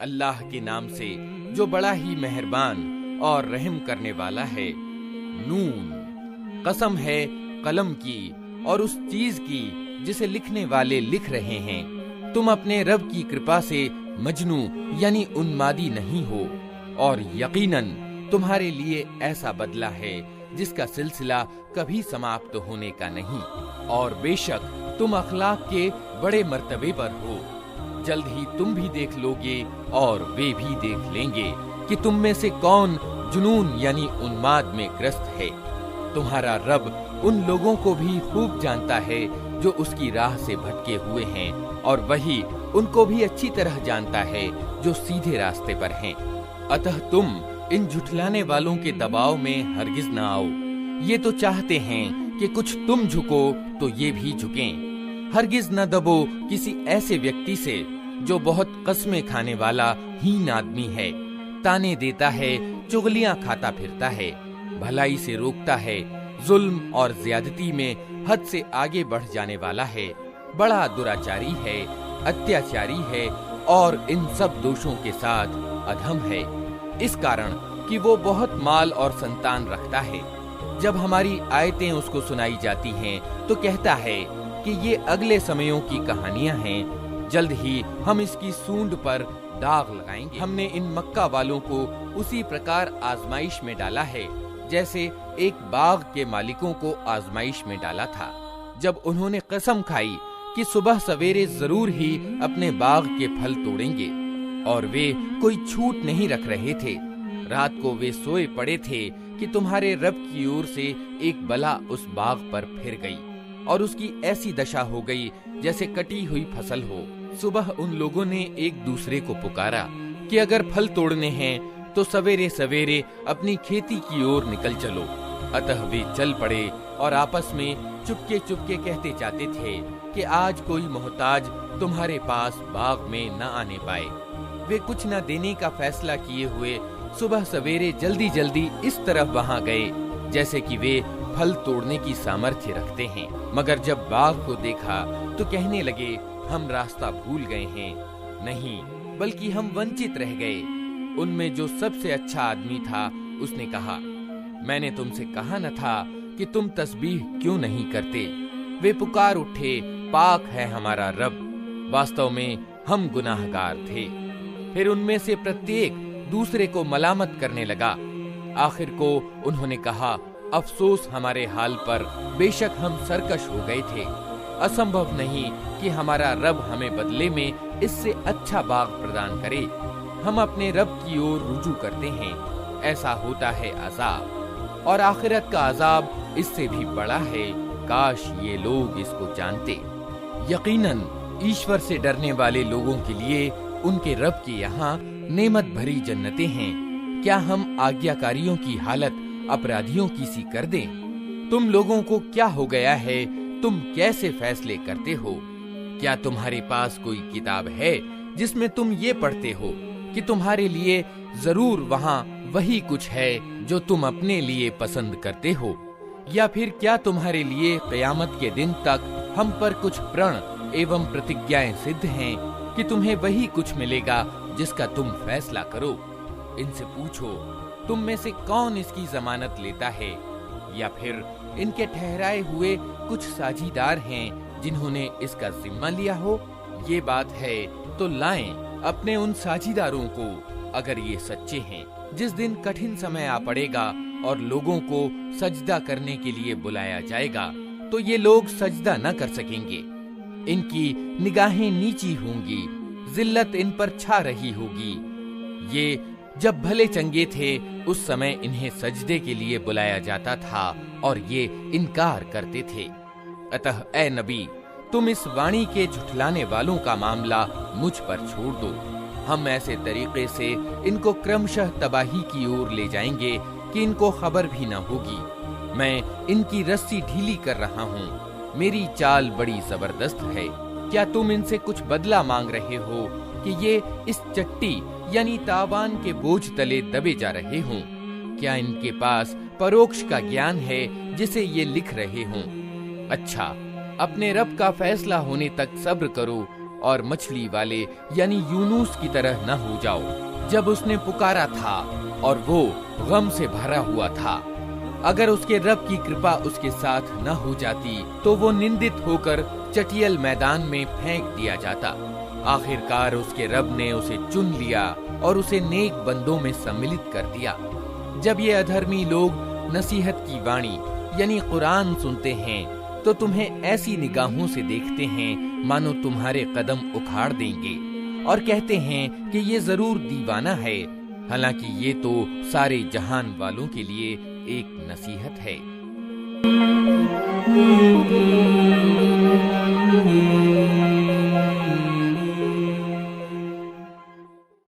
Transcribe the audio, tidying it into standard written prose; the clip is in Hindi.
अल्लाह के नाम से जो बड़ा ही मेहरबान और रहम करने वाला है। नून, कसम है कलम की और उस चीज की जिसे लिखने वाले लिख रहे हैं। तुम अपने रब की कृपा से मजनू यानी उन्मादी नहीं हो, और यकीनन तुम्हारे लिए ऐसा बदला है जिसका सिलसिला कभी समाप्त होने का नहीं, और बेशक तुम अखलाक के बड़े मर्तबे पर हो। जल्द ही तुम भी देख लोगे और वे भी देख लेंगे कि तुम में से कौन जुनून यानी उन्माद में ग्रस्त है। तुम्हारा रब उन लोगों को भी खूब जानता है जो उसकी राह से भटके हुए हैं, और वही उनको भी अच्छी तरह जानता है जो सीधे रास्ते पर हैं। अतः तुम इन झुठलाने वालों के दबाव में हरगिज न आओ। ये तो चाहते हैं कि कुछ तुम झुको तो ये भी झुकें। हरगिज न दबो किसी ऐसे व्यक्ति से जो बहुत कस्में खाने वाला हीन आदमी है, ताने देता है, चुगलियां खाता फिरता है, भलाई से रोकता है, जुल्म और ज्यादती में हद से आगे बढ़ जाने वाला है, बड़ा दुराचारी है, अत्याचारी है और इन सब दोषों के साथ अधम है। इस कारण कि वो बहुत माल और संतान रखता है। जब हमारी आयतें उसको सुनाई जाती हैं तो कहता है कि ये अगले समयों की कहानियां हैं, जल्द ही हम इसकी सूंड पर दाग लगाएंगे। हमने इन मक्का वालों को उसी प्रकार आजमाइश में डाला है जैसे एक बाग के मालिकों को आजमाइश में डाला था, जब उन्होंने कसम खाई कि सुबह सवेरे जरूर ही अपने बाग के फल तोड़ेंगे, और वे कोई छूट नहीं रख रहे थे। रात को वे सोए पड़े थे कि तुम्हारे रब की ओर से एक बला उस बाग पर फिर गई, और उसकी ऐसी दशा हो गई जैसे कटी हुई फसल हो। सुबह उन लोगों ने एक दूसरे को पुकारा कि अगर फल तोड़ने हैं तो सवेरे सवेरे अपनी खेती की ओर निकल चलो। अतः वे चल पड़े और आपस में चुपके चुपके कहते जाते थे कि आज कोई मोहताज तुम्हारे पास बाग में न आने पाए। वे कुछ न देने का फैसला किए हुए सुबह सवेरे जल्दी जल्दी इस तरफ वहां गए जैसे कि वे फल तोड़ने की सामर्थ्य रखते हैं। मगर जब बाग को देखा तो कहने लगे, हम रास्ता भूल गए हैं। नहीं, बल्कि हम वंचित रह गए। उनमें जो सबसे अच्छा आदमी था उसने कहा, मैंने तुमसे कहा न था कि तुम तस्बीह क्यों नहीं करते। वे पुकार उठे, पाक है हमारा रब, वास्तव में हम गुनाहगार थे। फिर उनमें से प्रत्येक दूसरे को मलामत करने लगा। आखिर को उन्होंने कहा, अफसोस हमारे हाल पर, बेशक हम सरकश हो गए थे। असंभव नहीं कि हमारा रब हमें बदले में इससे अच्छा बाग प्रदान करे। हम अपने रब की ओर रुजू करते हैं। ऐसा होता है अजाब, और आखिरत का अजाब इससे भी बड़ा है। काश ये लोग इसको जानते। यकीनन ईश्वर से डरने वाले लोगों के लिए उनके रब के यहाँ नेमत भरी जन्नतें हैं। क्या हम आज्ञाकारियों की हालत अपराधियों की सी कर दें? तुम लोगों को क्या हो गया है? तुम कैसे फैसले करते हो? क्या तुम्हारे पास कोई किताब है जिसमें तुम ये पढ़ते हो कि तुम्हारे लिए जरूर वहाँ वही कुछ है जो तुम अपने लिए पसंद करते हो? या फिर क्या तुम्हारे लिए क़यामत के दिन तक हम पर कुछ प्रण एवं प्रतिज्ञाएं सिद्ध हैं कि तुम्हें वही कुछ मिलेगा जिसका तुम फैसला करो? इनसे पूछो, तुम में से कौन इसकी जमानत लेता है? या फिर इनके ठहराए हुए कुछ साझीदार हैं जिन्होंने इसका जिम्मा लिया हो? ये बात है तो लाएं अपने उन साझीदारों को, अगर ये सच्चे हैं। जिस दिन कठिन समय आ पड़ेगा और लोगों को सजदा करने के लिए बुलाया जाएगा तो ये लोग सजदा न कर सकेंगे। इनकी निगाहें नीची होंगी, जिल्लत इन पर छा रही होगी। ये जब भले चंगे थे उस समय इन्हें सजदे के लिए बुलाया जाता था और ये इनकार करते थे। अतः ए नबी, तुम इस वाणी के झुठलाने वालों का मामला मुझ पर छोड़ दो। हम ऐसे तरीके से इनको क्रमशः तबाही की ओर ले जाएंगे कि इनको खबर भी न होगी। मैं इनकी रस्सी ढीली कर रहा हूँ। मेरी चाल बड़ी जबरदस्त है। क्या तुम इनसे कुछ बदला मांग रहे हो कि ये इस चट्टी यानी तावान के बोझ तले दबे जा रहे हों? क्या इनके पास परोक्ष का ज्ञान है जिसे ये लिख रहे हों? अच्छा, अपने रब का फैसला होने तक सब्र करो और मछली वाले यानी यूनुस की तरह न हो जाओ, जब उसने पुकारा था और वो गम से भरा हुआ था। अगर उसके रब की कृपा उसके साथ न हो जाती तो वो निंदित होकर चटियल मैदान में फेंक दिया जाता। आखिरकार उसके रब ने उसे चुन लिया और उसे नेक बंदों में सम्मिलित कर दिया। जब ये अधर्मी लोग नसीहत की वाणी यानी कुरान सुनते हैं तो तुम्हें ऐसी निगाहों से देखते हैं मानो तुम्हारे कदम उखाड़ देंगे और कहते हैं कि ये जरूर दीवाना है, हालांकि ये तो सारे जहान वालों के लिए एक नसीहत है।